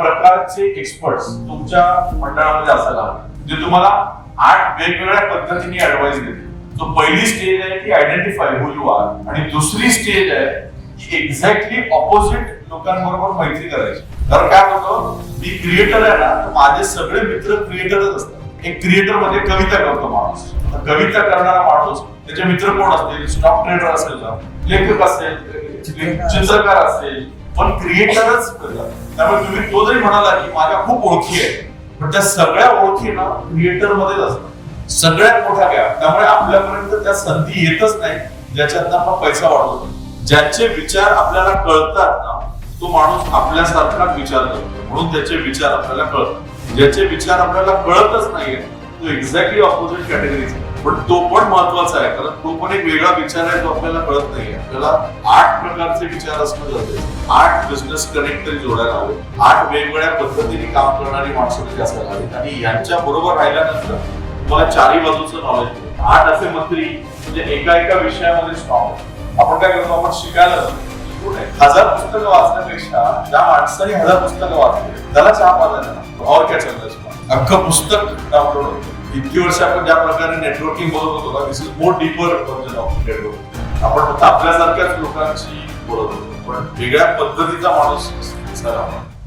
प्रकारचे एक्सपर्ट्स तुमच्या मंडळामध्ये असायला हवे, जे तुम्हाला 8 वेगवेगळ्या पद्धतीने ऍडवाइस देतील. जो पहिली स्टेज आहे ती आयडेंटिफाय हू यू आर, आणि दुसरी स्टेज आहे की एक्झॅक्टली ऑपोजिट लोकांबरोबर मैत्री करायची. तर काय होतं, मी क्रिएटर आहे ना, तर माझे सगळे मित्र क्रिएटरच असतात. एक क्रिएटर मध्ये कविता करतो माणूस, कविता करणारा माणूस त्याचे मित्र कोण असतील, स्टॉक ट्रेडर असेल ना, लेखक असेल, चित्रकार असेल, पण क्रिएटरच करतात. त्यामुळे तुम्ही तो जरी म्हणाला की माझ्या खूप ओळखी आहे, पण त्या सगळ्या ओळखी ना क्रिएटर मध्येच असतात. सगळ्यात मोठा गॅप. त्यामुळे आपल्यापर्यंत त्या संधी येतच नाही ज्याच्यातनं आपण पैसा वाढवतो. ज्याचे विचार आपल्याला कळतात ना, तो माणूस आपल्यासारखा विचार करतो, म्हणून त्याचे विचार आपल्याला कळतात. ज्याचे विचार आपल्याला कळतच नाहीये तो एक्झॅक्टली ऑपोजिट कॅटेगरीचा, पण तो पण महत्वाचा आहे, कारण तो पण एक वेगळा विचार आहे जो आपल्याला कळत नाहीये. आपल्याला 8 प्रकारचे विचार असणं गरजेचं आहे. 8 बिझनेस कनेक्ट तरी जोडायला हवे, 8 वेगवेगळ्या पद्धतीने काम करणारी माणसं तरी असायला हवी, आणि यांच्या बरोबर राहिल्यानंतर तुम्हाला चारही बाजूचं नॉलेज. 8 असे मंत्री म्हणजे एका विषयामध्ये स्ट्रॉंग. आपण काय करतो, आपण शिकायला जातो. 1000 पुस्तकं वाचण्यापेक्षा ज्या माणसाने 1000 पुस्तकं वाचली त्याला चहा पाजायला और काय चाललं, अख्खं पुस्तक डाउनलोड होतं. इतकी वर्ष आपण ज्या प्रकारे नेटवर्किंग बोलत होतो, this is more deeper version of networking. आपण फक्त आपल्यासारख्याच लोकांशी बोलत होतो, पण वेगळ्या पद्धतीचा माणूस